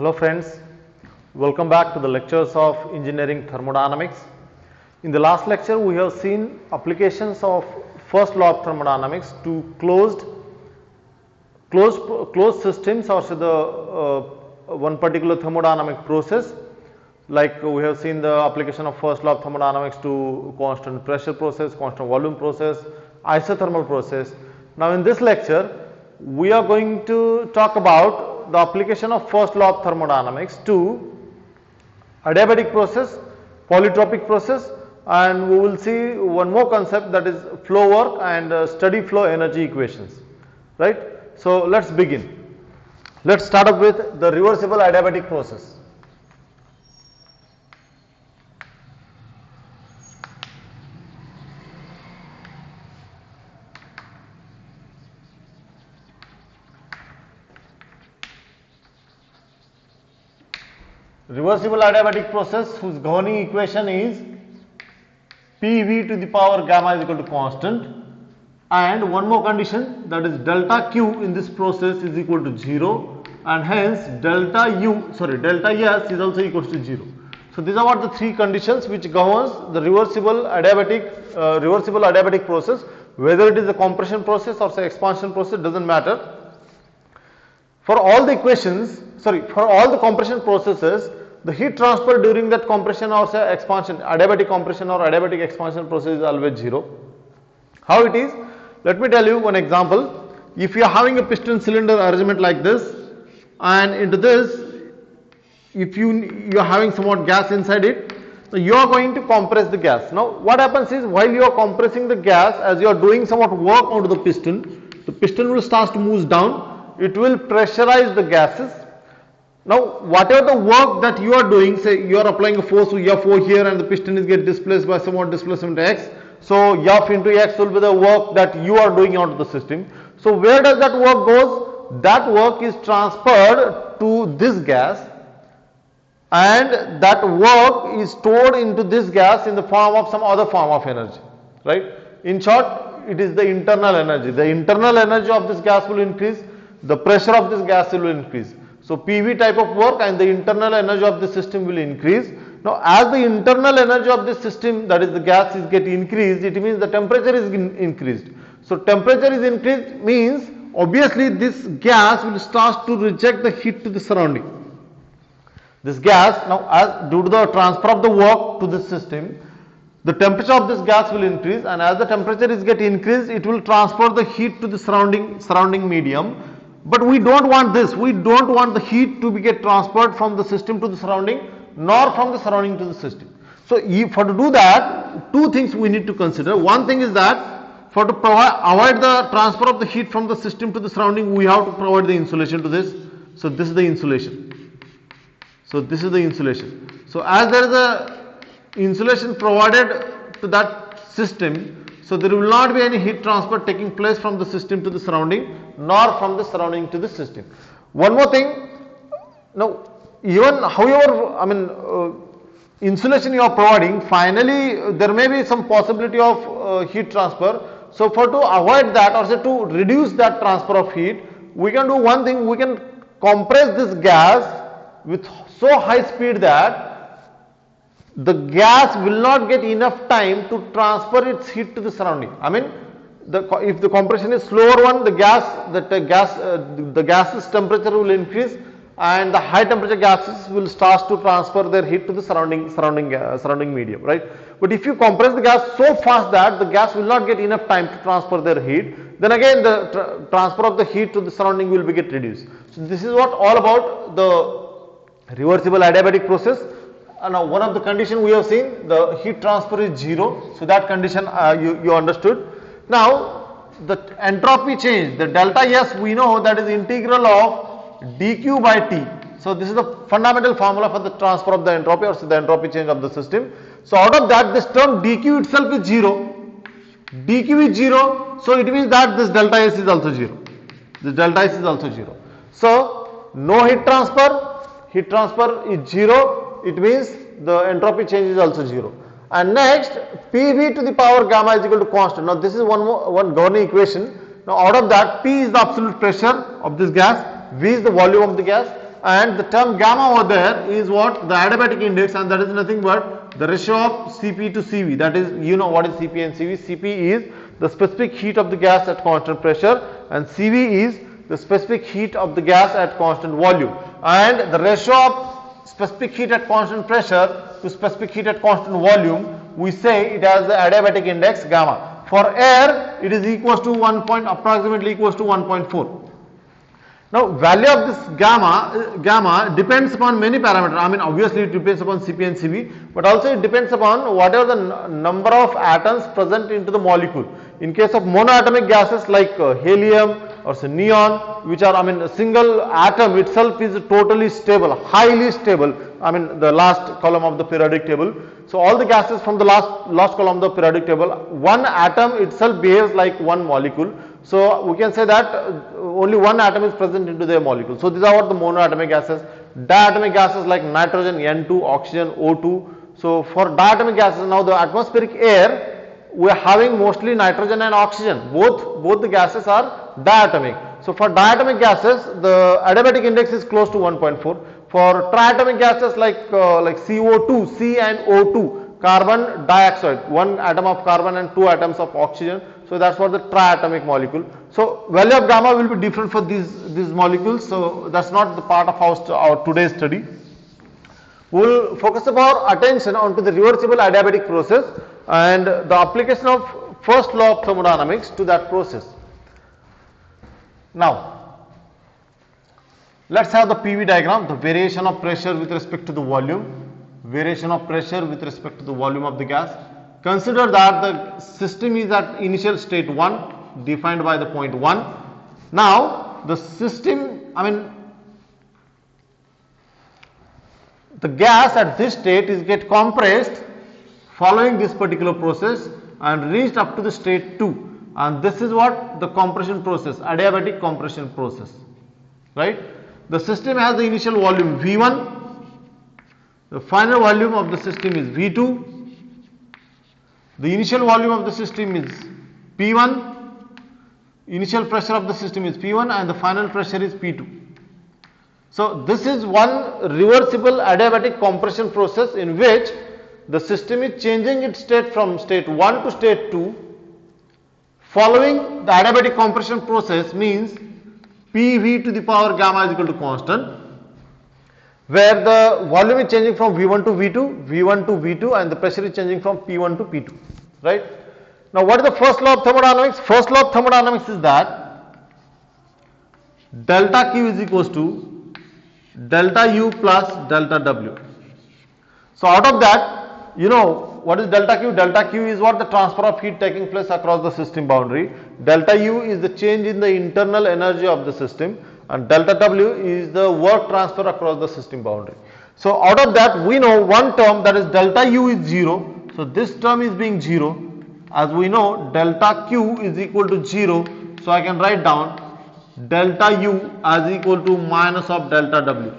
Hello friends, welcome back to the lectures of engineering thermodynamics. In the last lecture we have seen applications of first law of thermodynamics to closed systems or so the one particular thermodynamic process, like we have seen the application of first law of thermodynamics to constant pressure process, constant volume process, isothermal process. Now in this lecture we are going to talk about the application of first law of thermodynamics to adiabatic process, polytropic process, and we will see one more concept, that is flow work and steady flow energy equations, right? So let's begin. Let's start up with the reversible adiabatic process. Reversible adiabatic process whose governing equation is PV to the power gamma is equal to constant, and one more condition, that is delta Q in this process is equal to 0, and hence delta S is also equal to 0. So these are what the three conditions which governs the reversible adiabatic process, whether it is a compression process or say expansion process, doesn't matter. For all the compression processes, the heat transfer during that compression or say expansion, adiabatic compression or adiabatic expansion process is always 0. How it is? Let me tell you one example. If you are having a piston cylinder arrangement like this, and into this, if you are having somewhat gas inside it, so you are going to compress the gas. Now what happens is, while you are compressing the gas, as you are doing somewhat work onto the piston will start to move down. It will pressurize the gases. Now whatever the work that you are doing, say you are applying a force F here and the piston is get displaced by somewhat displacement X, so F into X will be the work that you are doing onto the system. So where does that work goes? That work is transferred to this gas, and that work is stored into this gas in the form of some other form of energy, right? In short, it is the internal energy. The internal energy of this gas will increase, the pressure of this gas will increase. So PV type of work and the internal energy of the system will increase. Now as the internal energy of this system, that is the gas, is getting increased, it means the temperature is increased. So temperature is increased means obviously this gas will start to reject the heat to the surrounding. This gas, now as due to the transfer of the work to the system, the temperature of this gas will increase, and as the temperature is getting increased, it will transfer the heat to the surrounding medium. But we don't want this. We don't want the heat to get transferred from the system to the surrounding, nor from the surrounding to the system. So for to do that, two things we need to consider. One thing is that for to avoid the transfer of the heat from the system to the surrounding, we have to provide the insulation to this. So this is the insulation. So as there is a insulation provided to that system, so there will not be any heat transfer taking place from the system to the surrounding, nor from the surrounding to the system. One more thing, now even however insulation you are providing, finally there may be some possibility of heat transfer. So for to avoid that, or say to reduce that transfer of heat, we can do one thing, we can compress this gas with so high speed that the gas will not get enough time to transfer its heat to the surrounding. If the compression is slower one, the gas's temperature will increase, and the high temperature gases will start to transfer their heat to the surrounding medium, right? But if you compress the gas so fast that the gas will not get enough time to transfer their heat, then again the transfer of the heat to the surrounding will be get reduced. So this is what all about the reversible adiabatic process. Now one of the conditions we have seen, the heat transfer is 0, so that condition you understood. Now the entropy change, the delta S, we know that is integral of dq by t. So this is the fundamental formula for the transfer of the entropy, or the entropy change of the system. So out of that, this term dq itself is 0. dq is 0, so it means that this delta S is also 0. This delta S is also 0. So no heat transfer is 0. It means the entropy change is also 0. And next, PV to the power gamma is equal to constant. Now this is one governing equation. Now out of that, P is the absolute pressure of this gas, V is the volume of the gas, and the term gamma over there is what? The adiabatic index, and that is nothing but the ratio of Cp to Cv. That is, you know what is Cp and Cv. Cp is the specific heat of the gas at constant pressure, and Cv is the specific heat of the gas at constant volume. And the ratio of specific heat at constant pressure to specific heat at constant volume, we say it has the adiabatic index gamma. For air, it is equals to approximately equals to 1.4. Now, value of this gamma depends upon many parameters. I mean, obviously it depends upon Cp and Cv, but also it depends upon whatever the number of atoms present into the molecule. In case of monoatomic gases like helium or say neon, which are, I mean, a single atom itself is totally stable, highly stable. I mean, the last column of the periodic table. So all the gases from the last column of the periodic table, one atom itself behaves like one molecule. So we can say that only one atom is present into the molecule. So these are what the monoatomic gases. Diatomic gases like nitrogen, N2, oxygen, O2. So for diatomic gases, now the atmospheric air, we are having mostly nitrogen and oxygen. Both the gases are diatomic. So for diatomic gases, the adiabatic index is close to 1.4. For triatomic gases like CO2, C and O2, carbon dioxide, one atom of carbon and two atoms of oxygen. So that's for the triatomic molecule. So value of gamma will be different for these molecules. So that's not the part of our today's study. We will focus our attention onto the reversible adiabatic process and the application of first law of thermodynamics to that process. Now, let's have the PV diagram, the variation of pressure with respect to the volume, variation of pressure with respect to the volume of the gas. Consider that the system is at initial state 1 defined by the point 1. Now, the system, I mean, the gas at this state is get compressed following this particular process and reached up to the state 2, and this is what the compression process, adiabatic compression process, right? The system has the initial volume V1, the final volume of the system is V2, the initial volume of the system is P1, initial pressure of the system is P1, and the final pressure is P2. So this is one reversible adiabatic compression process in which the system is changing its state from state 1 to state 2 following the adiabatic compression process, means PV to the power gamma is equal to constant, where the volume is changing from V1 to V2, V1 to V2, and the pressure is changing from P1 to P2, right? Now what is the first law of thermodynamics? First law of thermodynamics is that delta Q is equals to delta U plus delta W. So out of that, you know what is delta Q? Delta Q is what? The transfer of heat taking place across the system boundary. Delta U is the change in the internal energy of the system, and delta W is the work transfer across the system boundary. So out of that, we know one term, that is delta U is 0. So this term is being 0. As we know, delta Q is equal to 0. So I can write down delta U as equal to minus of delta W.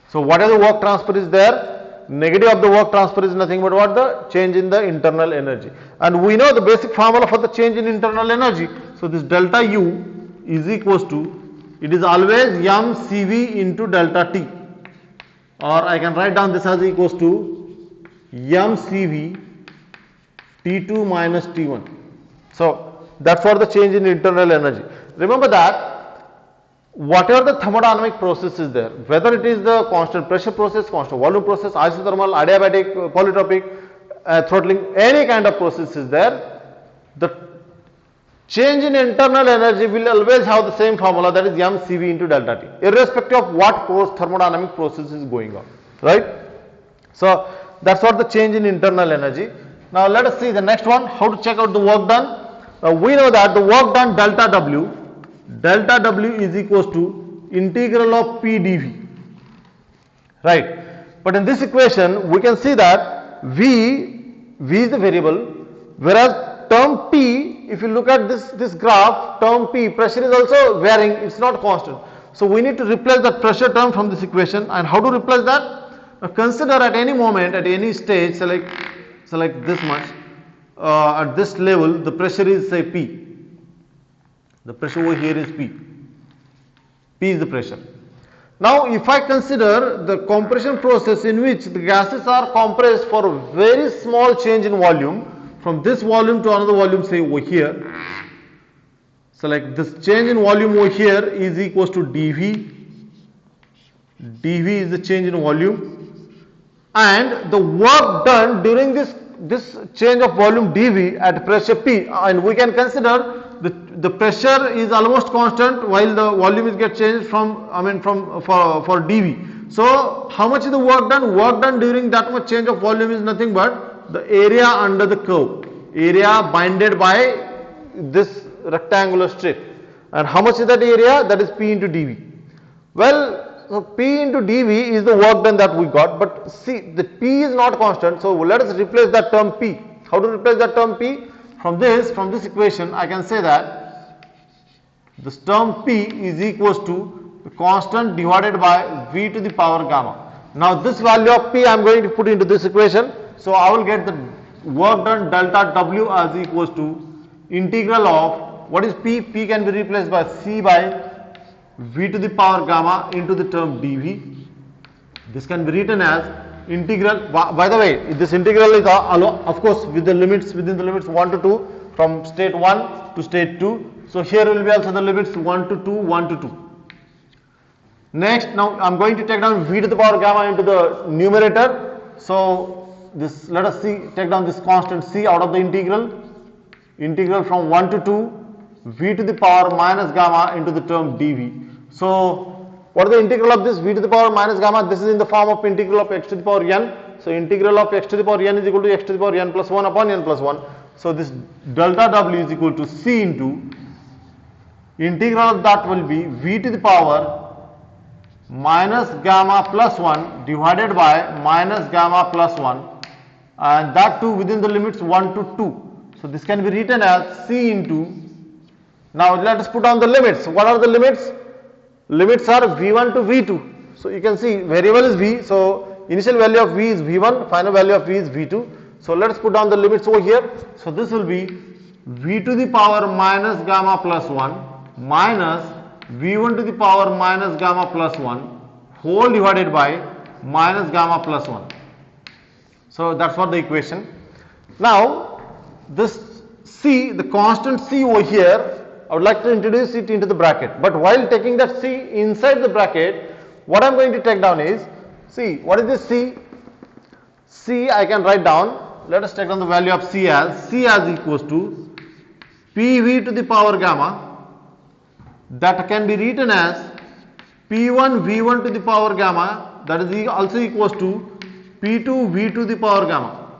So whatever the work transfer is there, negative of the work transfer is nothing but what? The change in the internal energy. And we know the basic formula for the change in internal energy. So this delta U is equals to, it is always mCV into delta T, or I can write down this as equals to mCV T2 minus T1. So that's for the change in internal energy. Remember that whatever the thermodynamic process is there, whether it is the constant pressure process, constant volume process, isothermal, adiabatic, polytropic, throttling, any kind of process is there, the change in internal energy will always have the same formula, that is mCV into delta T, irrespective of what thermodynamic process is going on, right? So that's what the change in internal energy. Now let us see the next one, how to check out the work done. We know that the work done delta W is equals to integral of P dV, right? But in this equation we can see that V is the variable, whereas term P, if you look at this graph, term P, pressure is also varying, it's not constant. So we need to replace that pressure term from this equation. And how to replace that? Now consider at any moment, at any stage, select this much, at this level the pressure is say P. The pressure over here is P. P is the pressure. Now, if I consider the compression process in which the gases are compressed for a very small change in volume, from this volume to another volume, say over here. So, like this change in volume over here is equals to dV. dV is the change in volume, and the work done during this change of volume dV at pressure P, and we can consider the pressure is almost constant while the volume is get changed from for dV. So how much is the work done? Work done during that much change of volume is nothing but the area under the curve, area bounded by this rectangular strip. And how much is that area? That is P into dV. Well, so P into dV is the work done that we got, but see, the P is not constant, so let us replace that term P. How to replace that term P? From this equation, I can say that this term P is equals to the constant divided by V to the power gamma. Now this value of P I am going to put into this equation, so I will get the work done delta W as equals to integral of, what is P? P can be replaced by C by V to the power gamma into the term dV. This can be written as integral. By the way, this integral is of course with the limits, within the limits 1 to 2 from state 1 to state 2. So here will be also the limits 1 to 2, 1 to 2. Next, now I am going to take down V to the power gamma into the numerator. So this, let us see, take down this constant C out of the integral from 1 to 2 V to the power minus gamma into the term dV. So what is the integral of this V to the power minus gamma? This is in the form of integral of x to the power n. So integral of x to the power n is equal to x to the power n plus 1 upon n plus 1. So this delta W is equal to C into integral of that will be V to the power minus gamma plus 1 divided by minus gamma plus 1, and that too within the limits 1 to 2. So this can be written as C into, now let us put down the limits. What are the limits? Limits are V1 to V2. So you can see variable is V. So initial value of V is V1, final value of V is V2. So let us put down the limits over here. So this will be V to the power minus gamma plus 1 minus V1 to the power minus gamma plus 1 whole divided by minus gamma plus 1. So that's what the equation. Now this C, the constant C over here, I would like to introduce it into the bracket, but while taking that C inside the bracket, what I am going to take down is, see, what is this C? C I can write down, let us take down the value of C as equals to PV to the power gamma, that can be written as P1 V1 to the power gamma, that is also equals to P2 V to the power gamma,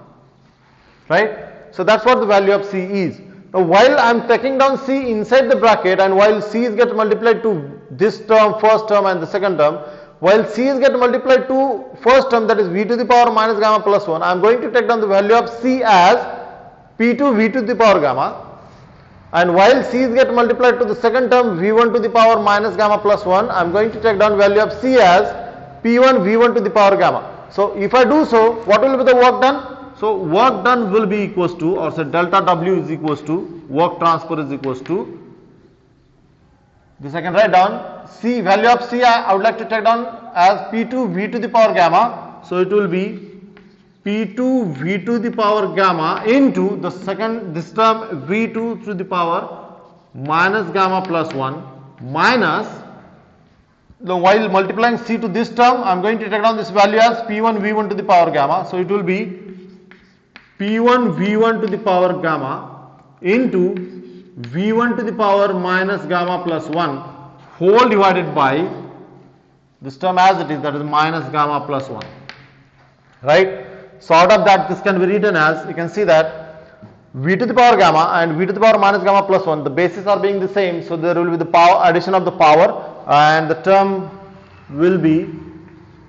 right? So that's what the value of C is. Now, while I am taking down C inside the bracket, and while C is get multiplied to this term, first term and the second term, while C is get multiplied to first term, that is V to the power minus gamma plus 1, I am going to take down the value of C as P2 V to the power gamma, and while C is get multiplied to the second term V1 to the power minus gamma plus 1, I am going to take down value of C as P1 V1 to the power gamma. So if I do so, what will be the work done? So work done will be equals to, or say delta W is equals to, work transfer is equals to, this I can write down, C, value of C I would like to take down as P2 V to the power gamma. So it will be P2 V to the power gamma into the second, this term V2 to the power minus gamma plus 1 minus, while multiplying C to this term, I am going to take down this value as P1 V1 to the power gamma. So it will be P1 V1 to the power gamma into V1 to the power minus gamma plus 1 whole divided by this term as it is, that is minus gamma plus 1, right? So out of that, this can be written as, you can see that V to the power gamma and V to the power minus gamma plus 1, the bases are being the same, so there will be the power addition of the power, and the term will be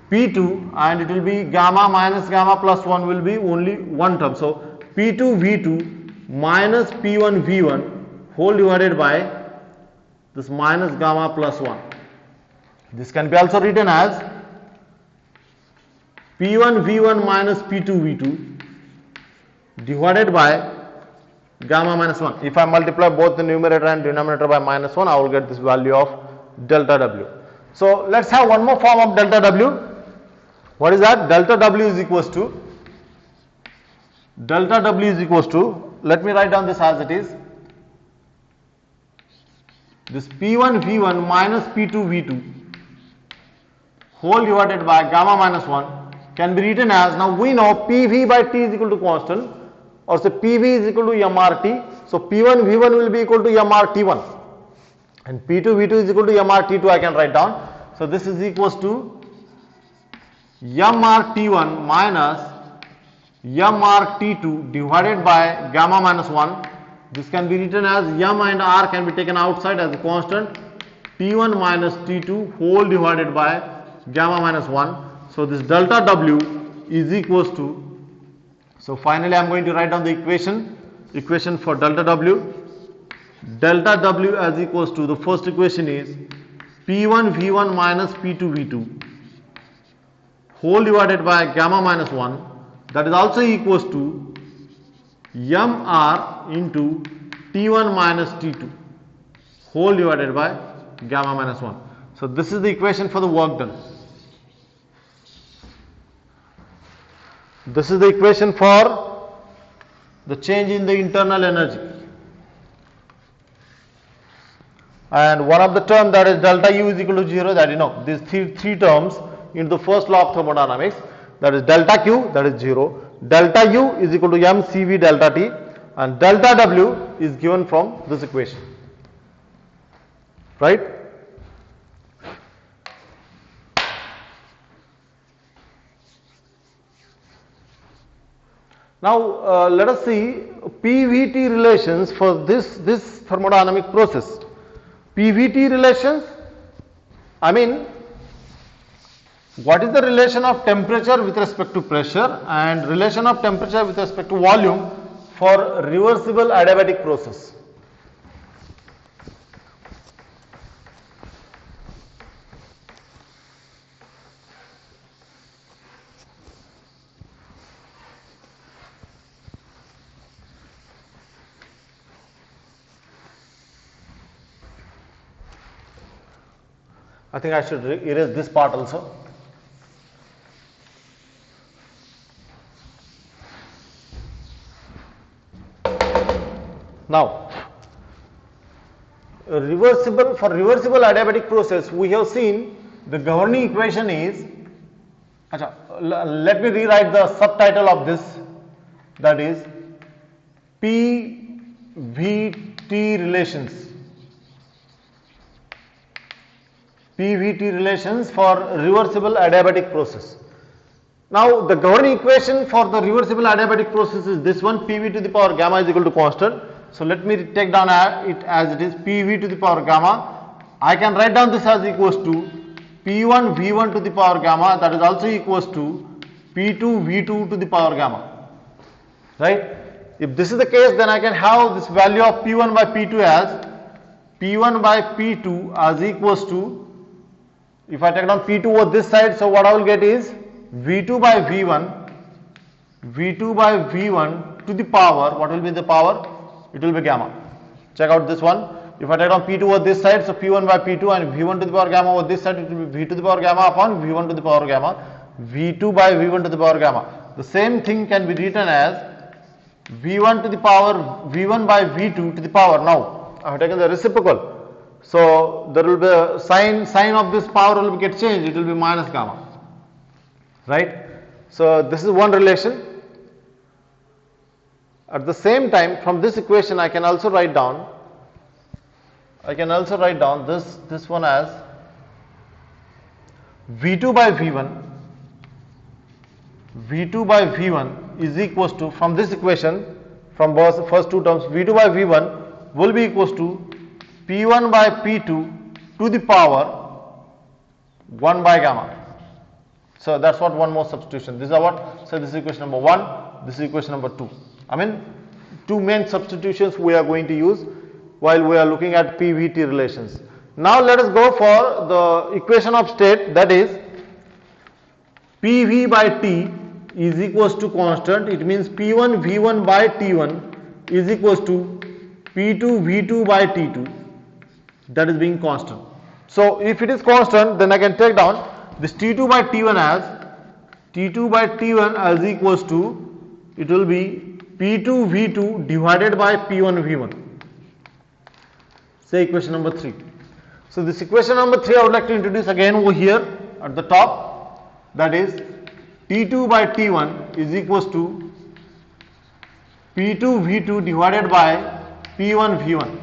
P2, and it will be gamma minus gamma plus 1 will be only one term. So P2 V2 minus P1 V1 whole divided by this minus gamma plus 1. This can be also written as P1 V1 minus P2 V2 divided by gamma minus 1. If I multiply both the numerator and denominator by minus 1, I will get this value of delta W. So let's have one more form of delta W. What is that? Delta W is equals to, let me write down this as it is. This P1 V1 minus P2 V2 whole divided by gamma minus 1 can be written as, now we know PV by T is equal to constant, or say PV is equal to MRT. So P1 V1 will be equal to MRT1 and P2 V2 is equal to MRT2. I can write down. So this is equals to MRT1 minus MRT2 divided by gamma minus 1. This can be written as M and R can be taken outside as a constant, T1 minus T2 whole divided by gamma minus 1. So this delta W is equals to, so finally I am going to write down the equation for delta W. Delta W as equals to, the first equation is P1 V1 minus P2 V2 whole divided by gamma minus 1, that is also equals to MR into T1 minus T2 whole divided by gamma minus 1. So this is the equation for the work done. This is the equation for the change in the internal energy. And one of the term, that is delta U is equal to 0, that you know, these three terms in the first law of thermodynamics, that is delta Q, that is 0, delta U is equal to mCV delta T, and delta W is given from this equation, right? Now let us see PVT relations for this thermodynamic process. PVT relations, I mean, what is the relation of temperature with respect to pressure and relation of temperature with respect to volume for reversible adiabatic process? I think I should erase this part also. Now, for reversible adiabatic process, we have seen the governing equation is, let me rewrite the subtitle of this, that is PVT relations. PVT relations for reversible adiabatic process. Now the governing equation for the reversible adiabatic process is this one, PV to the power gamma is equal to constant. So let me take down it as it is, PV to the power gamma. I can write down this as equals to P1 V1 to the power gamma, that is also equals to P2 V2 to the power gamma, right? If this is the case, then I can have this value of P1 by P2 as P1 by P2 as equals to, if I take down P2 over this side, so what I will get is V2 by V1 to the power, what will be the power? It will be gamma. Check out this one. If I take down P2 over this side, so P1 by P2 and V1 to the power gamma over this side, it will be V to the power gamma upon V1 to the power gamma, V2 by V1 to the power gamma. The same thing can be written as V1 to the power, V1 by V2 to the power. Now, I have taken the reciprocal. So there will be a sign of this power will get changed, it will be minus gamma, right? So this is one relation. At the same time, from this equation I can also write down this one as V2 by V1 is equals to, from this equation, from first two terms, V2 by V1 will be equals to P1 by P2 to the power 1 by gamma. So that's what one more substitution. This is what, so this is equation number 1, this is equation number 2. I mean, two main substitutions we are going to use while we are looking at PVT relations. Now let us go for the equation of state, that is PV by T is equals to constant. It means P1 V1 by T1 is equals to P2 V2 by T2, that is being constant. So if it is constant, then I can take down this T2 by T1 as T2 by T1 as equals to, it will be P2 V2 divided by P1 V1. Say equation number 3. So this equation number 3 I would like to introduce again over here at the top, that is T2 by T1 is equals to P2 V2 divided by P1 V1.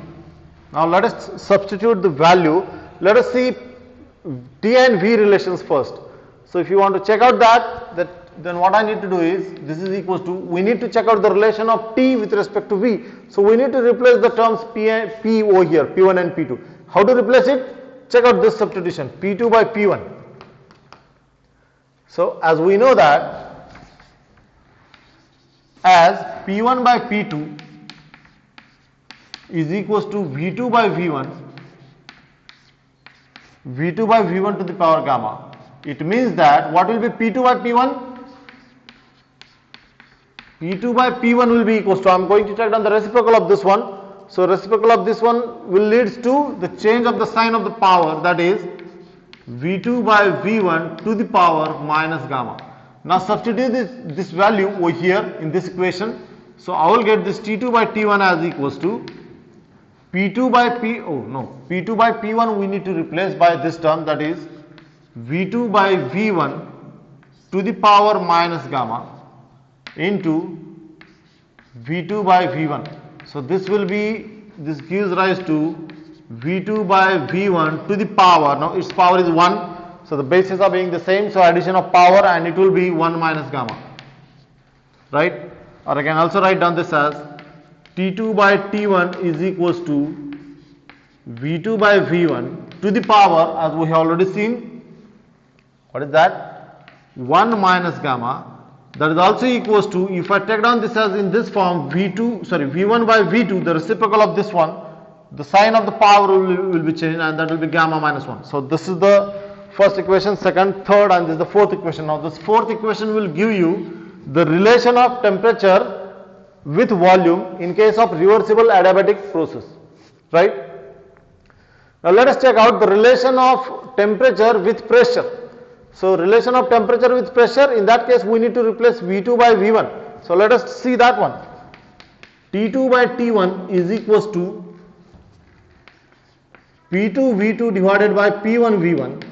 Now let us substitute the value. Let us see T and V relations first. So if you want to check out that then what I need to do is, this is equals to, we need to check out the relation of T with respect to V. So we need to replace the terms P over here, P1 and P2. How to replace it? Check out this substitution, P2 by P1. So as we know that, as P1 by P2 is equals to V2 by V1, V2 by V1 to the power gamma. It means that what will be P2 by P1? P2 by P1 will be equals to, I am going to check down the reciprocal of this one. So reciprocal of this one will leads to the change of the sign of the power, that is V2 by V1 to the power minus gamma. Now substitute this value over here in this equation. So I will get this T2 by T1 as equals to P2 by P2 by P1 we need to replace by this term, that is V2 by V1 to the power minus gamma into V2 by V1. So this will be, this gives rise to V2 by V1 to the power, now its power is 1, so the bases are being the same, so addition of power and it will be 1 minus gamma, right? Or I can also write down this as T2 by T1 is equals to V2 by V1 to the power, as we have already seen, what is that? 1 minus gamma. That is also equals to, if I take down this as in this form, V1 by V2, the reciprocal of this one, the sign of the power will be changed, and that will be gamma minus 1. So this is the first equation, second, third, and this is the fourth equation. Now this fourth equation will give you the relation of temperature with volume in case of reversible adiabatic process, right? Now let us check out the relation of temperature with pressure. So relation of temperature with pressure, in that case we need to replace V2 by V1. So let us see that one. T2 by T1 is equals to P2 V2 divided by P1 V1.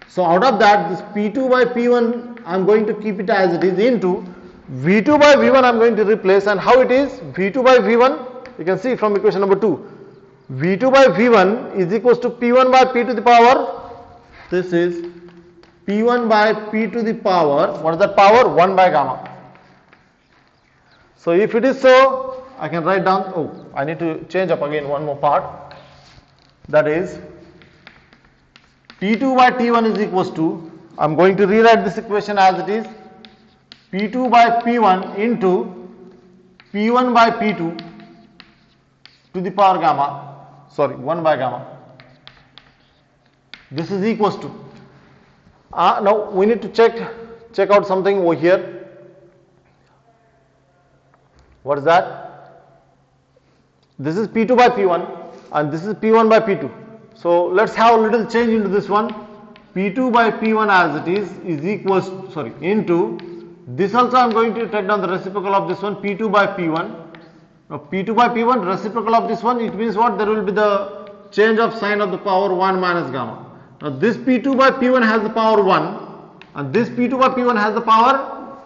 So out of that, this P2 by P1 I am going to keep it as it is into V2 by V1 I am going to replace, and how it is? V2 by V1, you can see from equation number 2. V2 by V1 is equals to P1 by P to the power, this is P1 by P to the power, what is that power? 1 by gamma. So if it is so, I can write down, I need to change up again one more part, that is T2 by T1 is equals to, I am going to rewrite this equation as it is, P2 by P1 into P1 by P2 to the power gamma, 1 by gamma. This is equals to, now we need to check out something over here. What is that? This is P2 by P1 and this is P1 by P2. So let's have a little change into this one. P2 by P1 as it is equals, into this also I am going to take down the reciprocal of this one, P2 by P1. Now P2 by P1 reciprocal of this one, it means what? There will be the change of sign of the power 1 minus gamma. Now this P2 by P1 has the power 1 and this P2 by P1 has the power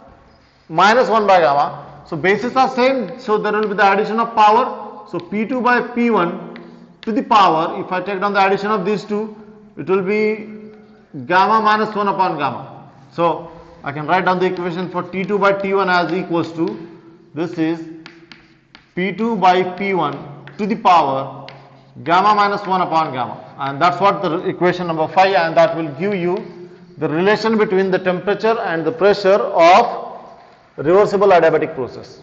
minus 1 by gamma. So bases are same, so there will be the addition of power. So P2 by P1 to the power, if I take down the addition of these two, it will be gamma minus 1 upon gamma. So I can write down the equation for T2 by T1 as equals to, this is P2 by P1 to the power gamma minus 1 upon gamma, and that's what the equation number 5, and that will give you the relation between the temperature and the pressure of reversible adiabatic process.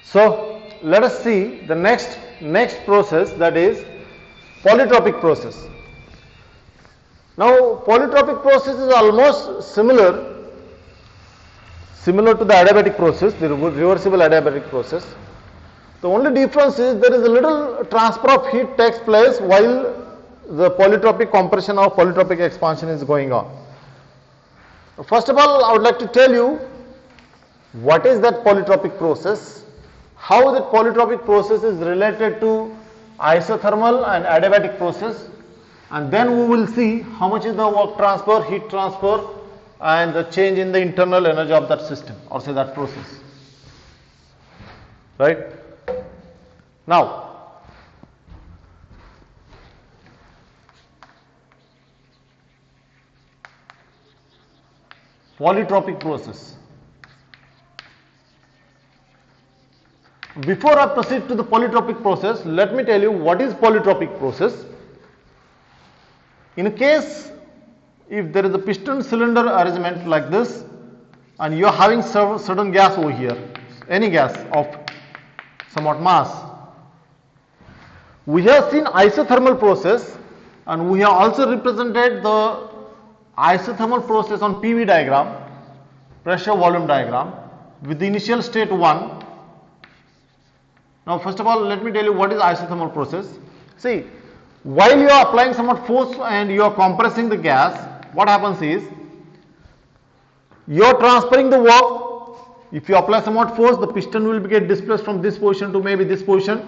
So let us see the next process, that is Polytropic process. Now, polytropic process is almost similar to the adiabatic process, the reversible adiabatic process. The only difference is there is a little transfer of heat takes place while the polytropic compression or polytropic expansion is going on. First of all, I would like to tell you what is that polytropic process, how that polytropic process is related to isothermal and adiabatic process, and then we will see how much is the work transfer, heat transfer, and the change in the internal energy of that system or say that process. Right? Now, polytropic process. Before I proceed to the polytropic process, let me tell you what is polytropic process. In a case, if there is a piston cylinder arrangement like this and you are having certain gas over here, any gas of somewhat mass, we have seen isothermal process and we have also represented the isothermal process on PV diagram, pressure volume diagram, with the initial state 1. Now, first of all, let me tell you what is isothermal process. See, while you are applying somewhat force and you are compressing the gas, what happens is you are transferring the work. If you apply somewhat force, the piston will get displaced from this position to maybe this position.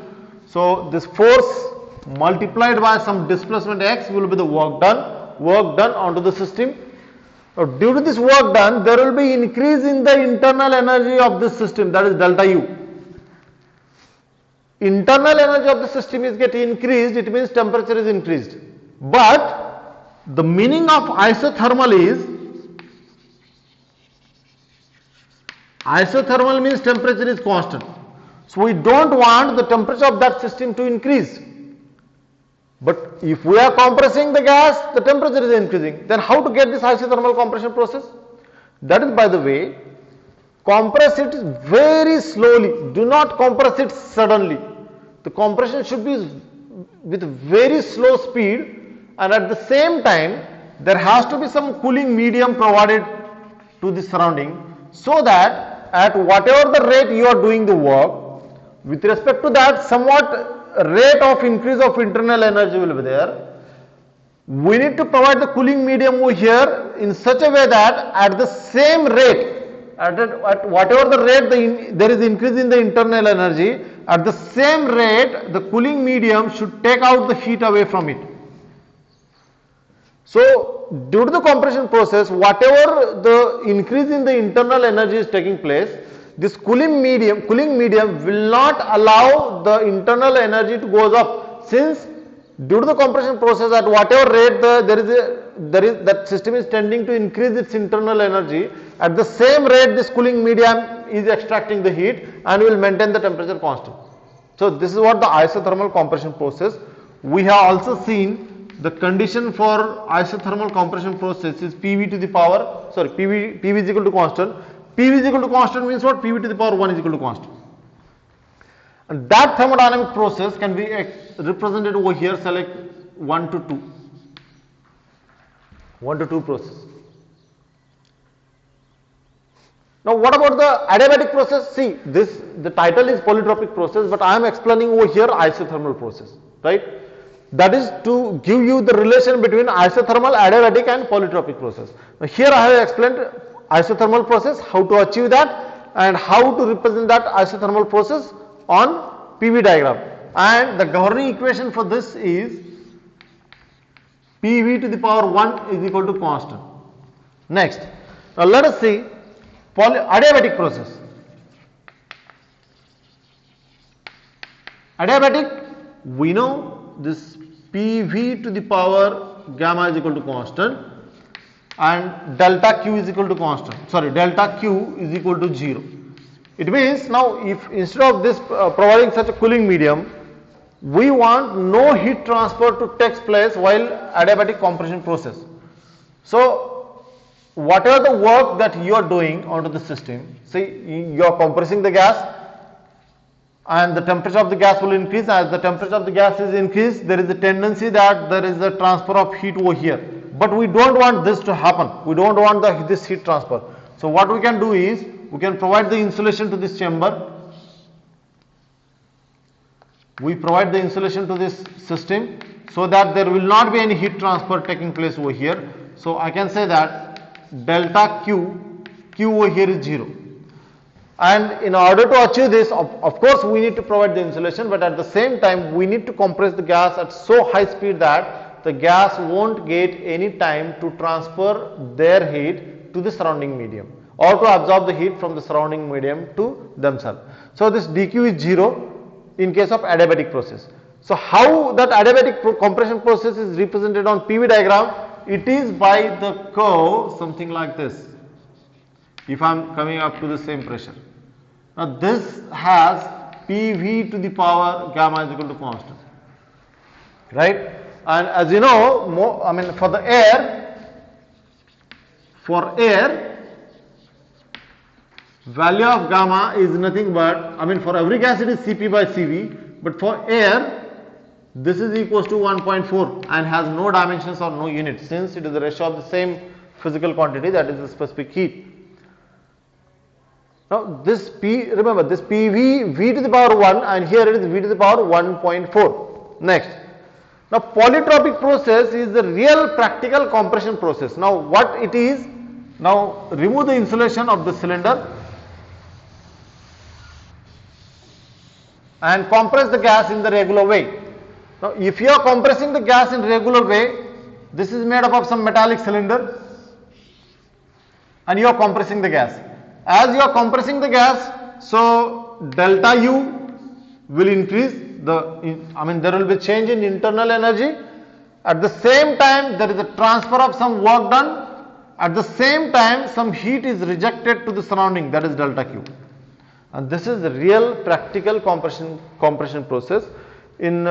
So, this force multiplied by some displacement x will be the work done onto the system. Now, due to this work done, there will be increase in the internal energy of this system, that is delta U. Internal energy of the system is getting increased, it means temperature is increased. But the meaning of isothermal means temperature is constant. So, we don't want the temperature of that system to increase. But if we are compressing the gas, the temperature is increasing. Then how to get this isothermal compression process? That is, by the way, compress it very slowly. Do not compress it suddenly. The compression should be with very slow speed, and at the same time there has to be some cooling medium provided to the surrounding, so that at whatever the rate you are doing the work, with respect to that somewhat rate of increase of internal energy will be there. We need to provide the cooling medium over here in such a way that at the same rate, at whatever the rate there is increase in the internal energy, at the same rate the cooling medium should take out the heat away from it. So, due to the compression process, whatever the increase in the internal energy is taking place, this cooling medium will not allow the internal energy to go up, since due to the compression process at whatever rate that system is tending to increase its internal energy, at the same rate this cooling medium is extracting the heat and will maintain the temperature constant. So, this is what the isothermal compression process. We have also seen the condition for isothermal compression process is PV is equal to constant. PV is equal to constant means what? PV to the power 1 is equal to constant. And that thermodynamic process can be represented over here, select 1 to 2. 1 to 2 process. Now, what about the adiabatic process? See, the title is polytropic process, but I am explaining over here isothermal process, right? That is to give you the relation between isothermal, adiabatic and polytropic process. Now, here I have explained isothermal process, how to achieve that and how to represent that isothermal process on PV diagram. And the governing equation for this is PV to the power 1 is equal to constant. Next, now let us see adiabatic process. Adiabatic, we know this PV to the power gamma is equal to constant and delta Q is equal to constant. Delta Q is equal to 0. It means now if instead of this providing such a cooling medium, we want no heat transfer to take place while adiabatic compression process. So, whatever the work that you are doing onto the system, say you are compressing the gas, and the temperature of the gas will increase. As the temperature of the gas is increased, there is a tendency that there is a transfer of heat over here. But we don't want this to happen. We don't want this heat transfer. So what we can do is, we can provide the insulation to this chamber. We provide the insulation to this system so that there will not be any heat transfer taking place over here. So I can say that delta Q over here is 0. And in order to achieve this, of course we need to provide the insulation, but at the same time we need to compress the gas at so high speed that the gas won't get any time to transfer their heat to the surrounding medium, or to absorb the heat from the surrounding medium to themselves. So this dq is 0 in case of adiabatic process. So how that adiabatic compression process is represented on PV diagram? It is by the curve something like this. If I am coming up to the same pressure. Now this has PV to the power gamma is equal to constant, right? And as you know, for the air, value of gamma is nothing but, for every gas it is Cp by Cv, but for air this is equals to 1.4 and has no dimensions or no units, since it is the ratio of the same physical quantity, that is the specific heat. Now this remember this PV V to the power 1, and here it is V to the power 1.4. Next, now polytropic process is the real practical compression process. Now what it is? Now remove the insulation of the cylinder and compress the gas in the regular way. Now if you are compressing the gas in regular way, this is made up of some metallic cylinder and you are compressing the gas. As you are compressing the gas, so delta U will increase, there will be change in internal energy. At the same time there is a transfer of some work done. At the same time some heat is rejected to the surrounding, that is delta Q. And this is the real practical compression process. In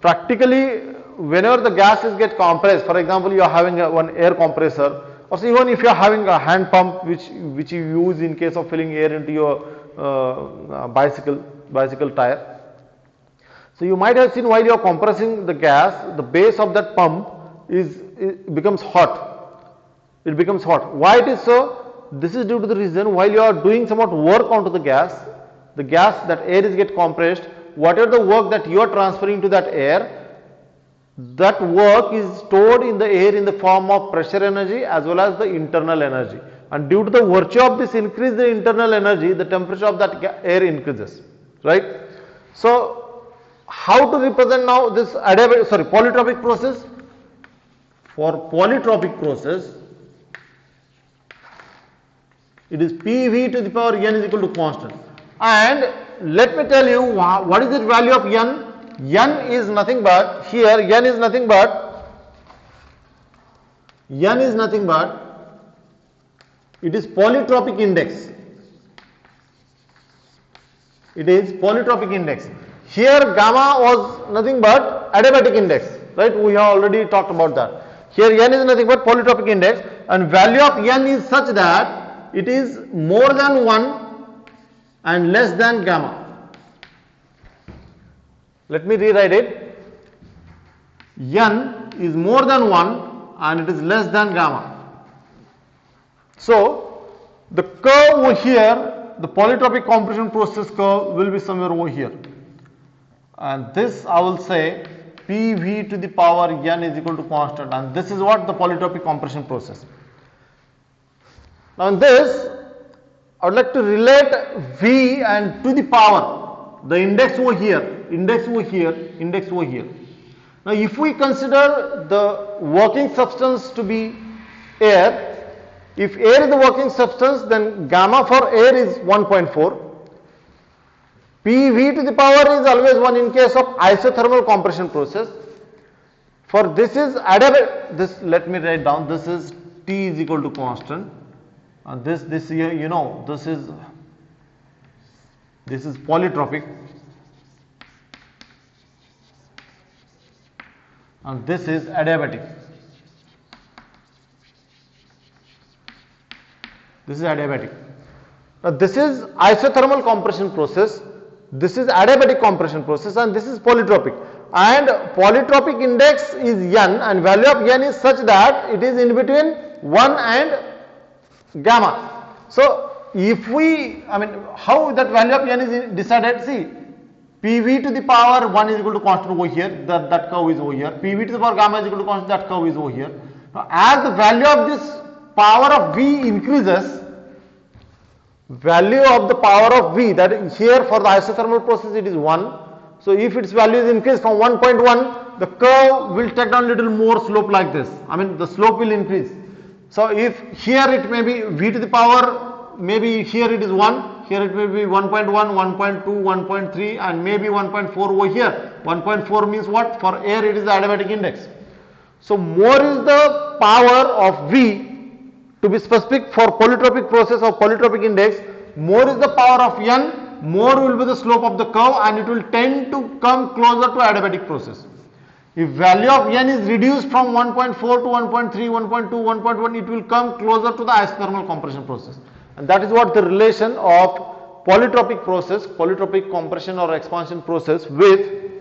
practically, whenever the gases get compressed, for example you are having one air compressor, or so even if you are having a hand pump which you use in case of filling air into your bicycle tire. So you might have seen while you are compressing the gas, the base of that pump becomes hot. It becomes hot. Why it is so? This is due to the reason while you are doing somewhat work onto the gas, that air is get compressed. Whatever the work that you are transferring to that air, that work is stored in the air in the form of pressure energy as well as the internal energy, and due to the virtue of this increase the internal energy, the temperature of that air increases, right? So how to represent now this polytropic process? For polytropic process, it is PV to the power n is equal to constant, and let me tell you what is the value of n. N is nothing but, here n is nothing but, it is polytropic index. It is polytropic index. Here gamma was nothing but adiabatic index, right? We have already talked about that. Here n is nothing but polytropic index, and value of n is such that it is more than 1 and less than gamma. Let me rewrite it. N is more than 1 and it is less than gamma. So the curve over here, the polytropic compression process curve will be somewhere over here, and this I will say PV to the power n is equal to constant, and this is what the polytropic compression process. Now in this I would like to relate V and to the power, the index over here, index over here. Now if we consider the working substance to be air, if air is the working substance, then gamma for air is 1.4. PV to the power is always 1 in case of isothermal compression process. For this is this, let me write down, this is T is equal to constant, and this here, you know, this is polytropic, and this is adiabatic. This is adiabatic. Now this is isothermal compression process. This is adiabatic compression process and this is polytropic. And polytropic index is n and value of n is such that it is in between 1 and gamma. So if we, how that value of n is decided? See, PV to the power 1 is equal to constant over here, that curve is over here. PV to the power gamma is equal to constant, that curve is over here. Now, as the value of this power of V increases, value of the power of V, that is here for the isothermal process it is 1. So if its value is increased from 1.1, the curve will take down little more slope like this. The slope will increase. So if here it may be V to the power, maybe here it is 1, here it may be 1.1, 1.2, 1.3 and maybe 1.4 over here. 1.4 means what? For air it is the adiabatic index. So more is the power of V, to be specific for polytropic process or polytropic index, more is the power of n, more will be the slope of the curve and it will tend to come closer to adiabatic process. If value of n is reduced from 1.4 to 1.3, 1.2, 1.1, it will come closer to the isothermal compression process. And that is what the relation of polytropic process, polytropic compression or expansion process with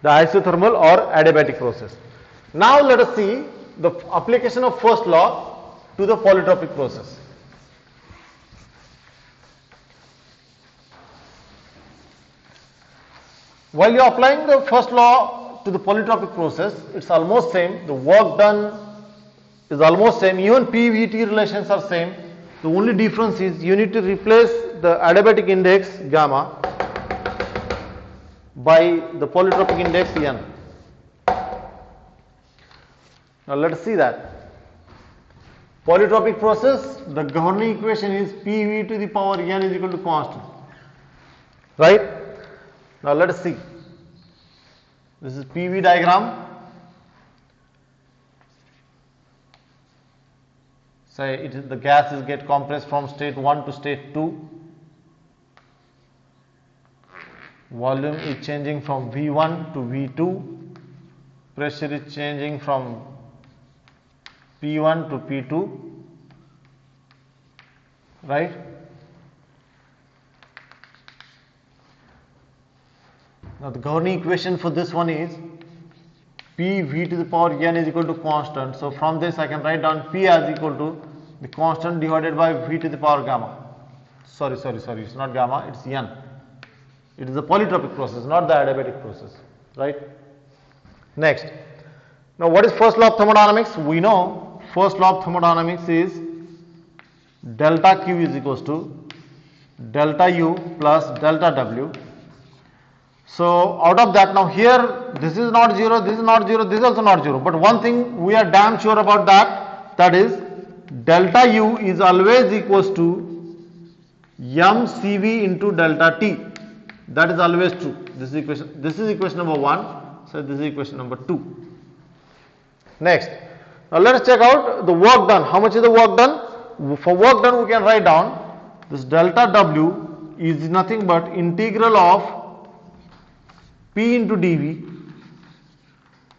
the isothermal or adiabatic process. Now let us see the application of first law to the polytropic process. While you are applying the first law to the polytropic process, it's almost same. The work done is almost same. Even PVT relations are same. The only difference is you need to replace the adiabatic index gamma by the polytropic index n. Now let us see that. Polytropic process, the governing equation is PV to the power n is equal to constant. Right? Now let us see. This is PV diagram. Say it is the gases get compressed from state 1 to state 2. Volume is changing from V1 to V2. Pressure is changing from P1 to P2, right? Now the governing equation for this one is PV to the power n is equal to constant. So from this I can write down P as equal to the constant divided by V to the power gamma. Sorry, it's not gamma, it's n. It is a polytropic process, not the adiabatic process, right? Next. Now what is first law of thermodynamics? We know first law of thermodynamics is delta Q is equals to delta U plus delta W. So out of that, now here this is not 0, this is not 0, this is also not 0. But one thing we are damn sure about that, that is delta U is always equals to mCV into delta T. That is always true. This is equation number 1. So this is equation number 2. Next. Now let us check out the work done. How much is the work done? For work done we can write down this delta W is nothing but integral of P into dV.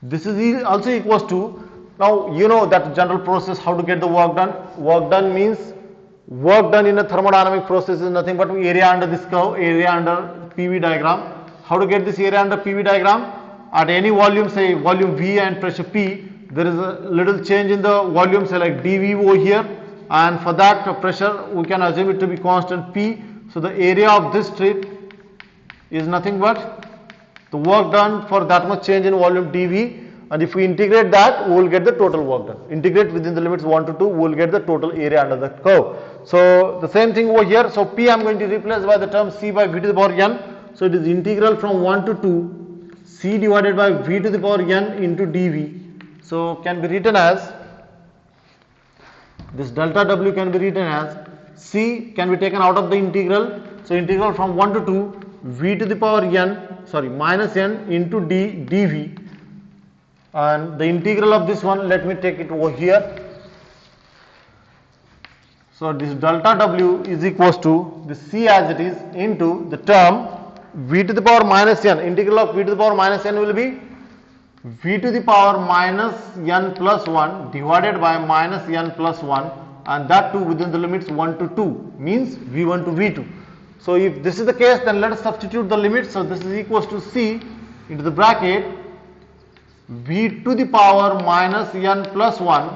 This is also equals to, now you know that general process how to get the work done. Work done means work done in a thermodynamic process is nothing but area under this curve, area under PV diagram. How to get this area under PV diagram? At any volume, say volume V and pressure P, there is a little change in the volume, say like dV over here, and for that pressure we can assume it to be constant P. So the area of this strip is nothing but the work done for that much change in volume dV, and if we integrate that we will get the total work done. Integrate within the limits 1 to 2, we will get the total area under the curve. So the same thing over here. So P I am going to replace by the term C by V to the power n. So it is integral from 1 to 2 C divided by V to the power n into dV. So can be written as, this delta W can be written as C can be taken out of the integral. So integral from 1 to 2 V to the power minus n into dV, and the integral of this one, let me take it over here. So this delta W is equals to the C as it is into the term V to the power minus n. Integral of V to the power minus n will be V to the power minus n plus 1 divided by minus n plus 1, and that too within the limits 1 to 2 means V1 to V2. So if this is the case, then let us substitute the limit. So this is equals to c into the bracket v to the power minus n plus 1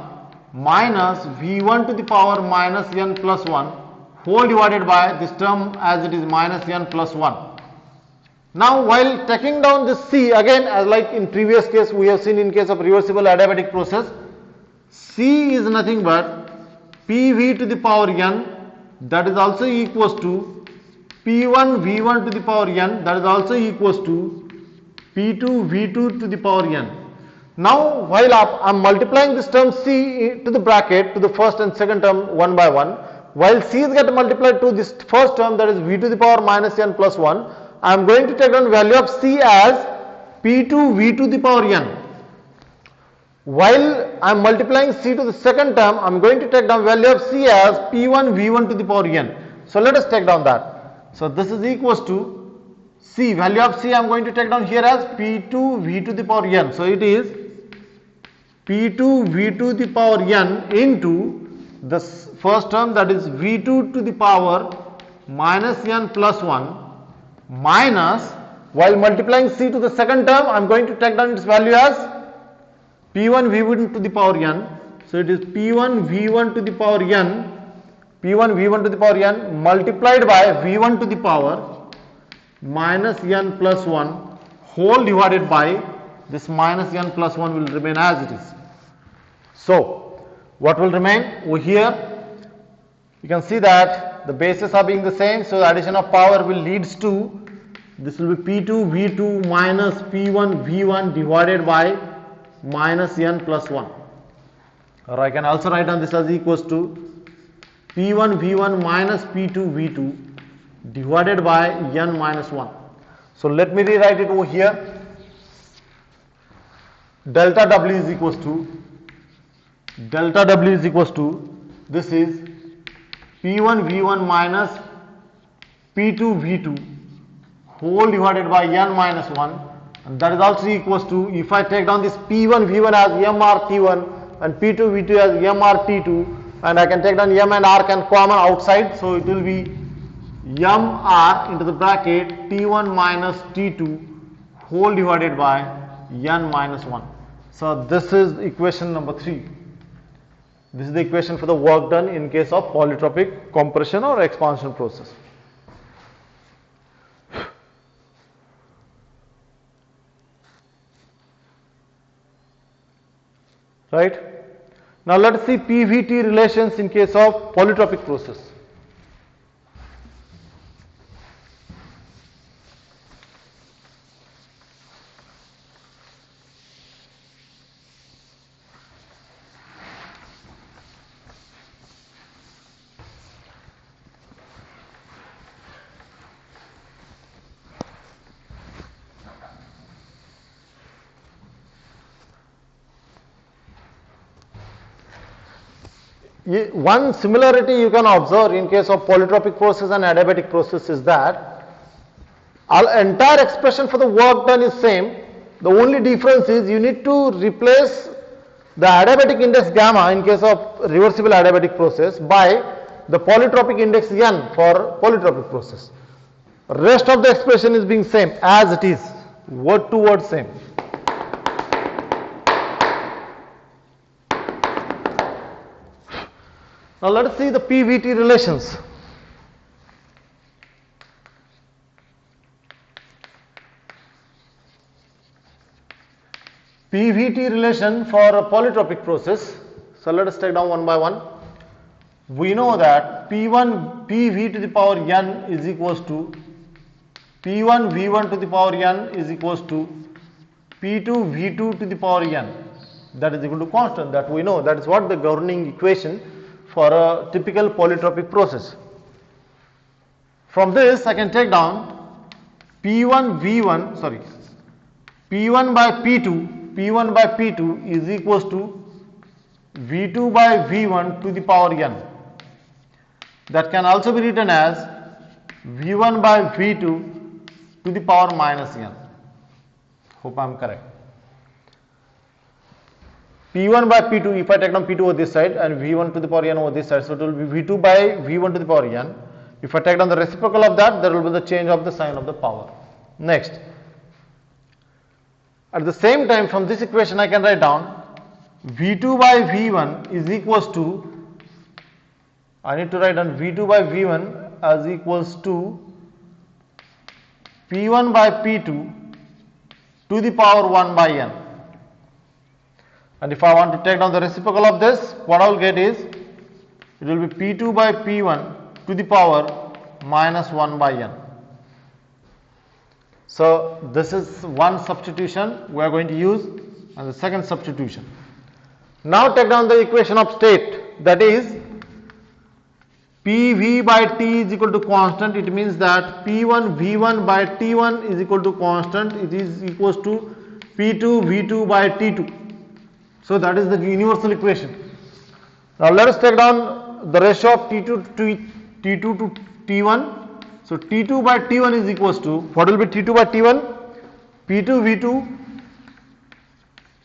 minus v1 to the power minus n plus 1 whole divided by this term as it is minus n plus 1. Now while taking down this c, again as like in previous case we have seen in case of reversible adiabatic process, c is nothing but pv to the power n, that is also equals to p1 v1 to the power n, that is also equals to p2 v2 to the power n. Now while I am multiplying this term c to the bracket to the first and second term one by one, while c is get multiplied to this first term, that is v to the power minus n plus 1, I am going to take down value of c as p2 v to the power n. While I am multiplying c to the second term, I am going to take down value of c as p1 v1 to the power n. So let us take down that. So this is equals to c, value of c I am going to take down here as p2 v to the power n. So it is p2 v to the power n into the first term, that is v2 to the power minus n plus 1 minus, while multiplying c to the second term, I am going to take down its value as p1 v1 to the power n. So it is p1 v1 to the power n, p1 v1 to the power n multiplied by v1 to the power minus n plus 1 whole divided by this minus n plus 1 will remain as it is. So what will remain over here? You can see that the bases are being the same, so the addition of power will leads to, this will be p2 v2 minus p1 v1 divided by minus n plus 1, or I can also write down this as equals to p1 v1 minus p2 v2 divided by n minus 1. So let me rewrite it over here. Delta w is equals to this is p1 v1 minus p2 v2 whole divided by n minus 1, and that is also equals to, if I take down this p1 v1 as mrt1 and p2 v2 as mrt2, and I can take down m and r can common outside, so it will be mr into the bracket t1 minus t2 whole divided by n minus 1. So this is equation number 3. This is the equation for the work done in case of polytropic compression or expansion process. Right? Now let us see PVT relations in case of polytropic process. One similarity you can observe in case of polytropic process and adiabatic process is that our entire expression for the work done is same. The only difference is you need to replace the adiabatic index gamma in case of reversible adiabatic process by the polytropic index n for polytropic process. Rest of the expression is being same as it is, word to word same. Now let us see the PVT relations. PVT relation for a polytropic process. So let us take down one by one. We know that P1 PV to the power n is equals to P1 V1 to the power n is equals to P2 V2 to the power n. That is equal to constant, that we know. That is what the governing equation for a typical polytropic process. From this I can take down P1 by P2 is equals to V2 by V1 to the power n. That can also be written as V1 by V2 to the power minus n. Hope I am correct. P1 by P2, if I take down P2 over this side and V1 to the power n over this side, so it will be V2 by V1 to the power n. If I take down the reciprocal of that, there will be the change of the sign of the power. Next, at the same time, from this equation I can write down V2 by V1 is equals to, I need to write down V2 by V1 as equals to P1 by P2 to the power 1 by n. And if I want to take down the reciprocal of this, what I will get is, it will be P2 by P1 to the power minus 1 by n. So this is one substitution we are going to use, and the second substitution. Now take down the equation of state, that is PV by T is equal to constant. It means that P1 V1 by T1 is equal to constant. It is equals to P2 V2 by T2. So that is the universal equation. Now let us take down the ratio of T2 to T1. So T2 by T1 is equals to, what will be T2 by T1? P2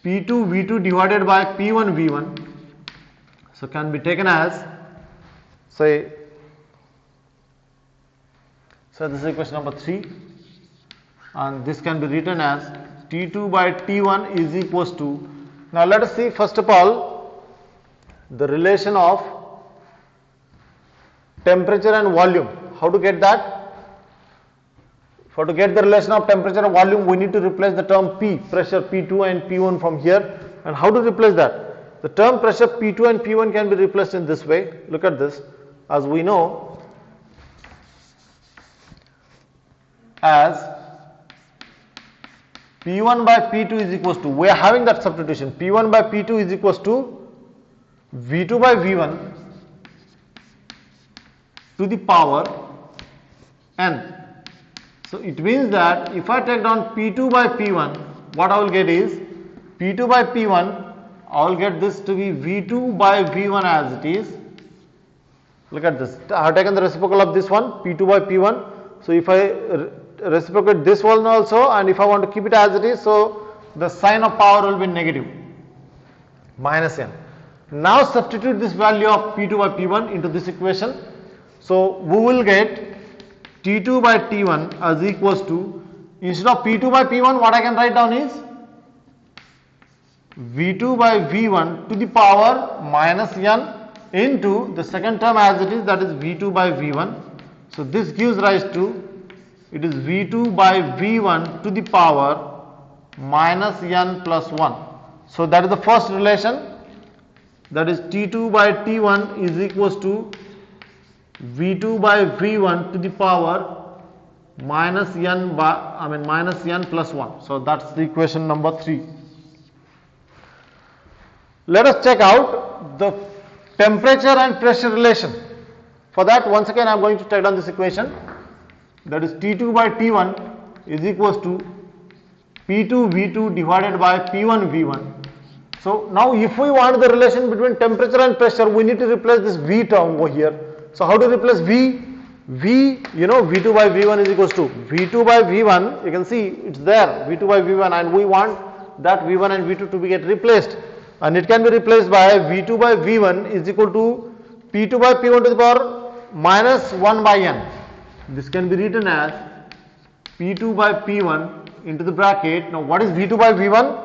V2 divided by P1 V1. So can be taken as, say, so this is equation number 3, and this can be written as T2 by T1 is equals to, now let us see first of all the relation of temperature and volume. How to get that? For to get the relation of temperature and volume, we need to replace the term P, pressure P2 and P1 from here. And how to replace that? The term pressure P2 and P1 can be replaced in this way. Look at this. As we know, as P1 by P2 is equals to, we are having that substitution, P1 by P2 is equals to V2 by V1 to the power n. So it means that if I take down P2 by P1, what I will get is P2 by P1, I will get this to be V2 by V1 as it is. Look at this, I have taken the reciprocal of this one, P2 by P1. So if I reciprocate this one also, and if I want to keep it as it is, so the sign of power will be negative, minus n. Now substitute this value of P2 by P1 into this equation. So we will get T2 by T1 as equals to, instead of P2 by P1, what I can write down is V2 by V1 to the power minus n into the second term as it is, that is V2 by V1. So this gives rise to, it is V2 by V1 to the power minus n plus 1. So that is the first relation, that is T2 by T1 is equals to V2 by V1 to the power minus n by, minus n plus 1. So that's the equation number 3. Let us check out the temperature and pressure relation. For that, once again I am going to take down this equation, that is T2 by T1 is equals to P2 V2 divided by P1 V1. So now if we want the relation between temperature and pressure, we need to replace this V term over here. So how to replace V? V, you know, V2 by V1 is equals to V2 by V1, you can see it's there, V2 by V1, and we want that V1 and V2 to be get replaced, and it can be replaced by V2 by V1 is equal to P2 by P1 to the power minus 1 by n. This can be written as P2 by P1 into the bracket. Now what is V2 by V1?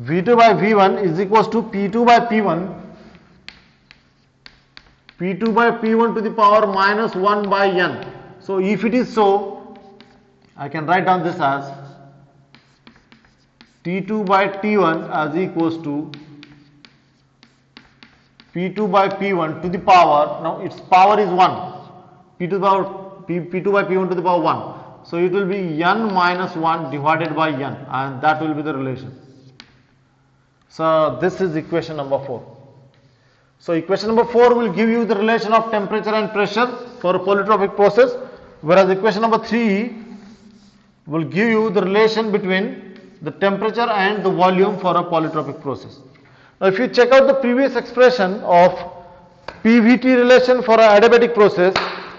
V2 by V1 is equals to P2 by P1 by P1 to the power minus 1 by n. So if it is so, I can write down this as T2 by T1 as equals to P2 by P1 to the power, now its power is 1, P2 by P1 to the power 1. So it will be n minus 1 divided by n, and that will be the relation. So this is equation number 4. So equation number 4 will give you the relation of temperature and pressure for a polytropic process, whereas equation number 3 will give you the relation between the temperature and the volume for a polytropic process. Now if you check out the previous expression of PVT relation for an adiabatic process,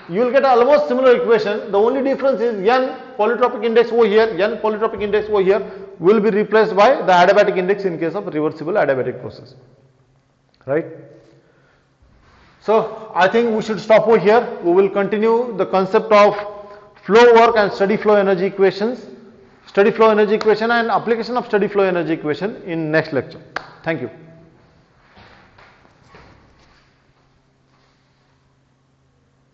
you will get almost similar equation. The only difference is n polytropic index over here, n polytropic index over here will be replaced by the adiabatic index in case of reversible adiabatic process, right? So I think we should stop over here. We will continue the concept of flow work and steady flow energy equations, steady flow energy equation and application of steady flow energy equation in next lecture. Thank you.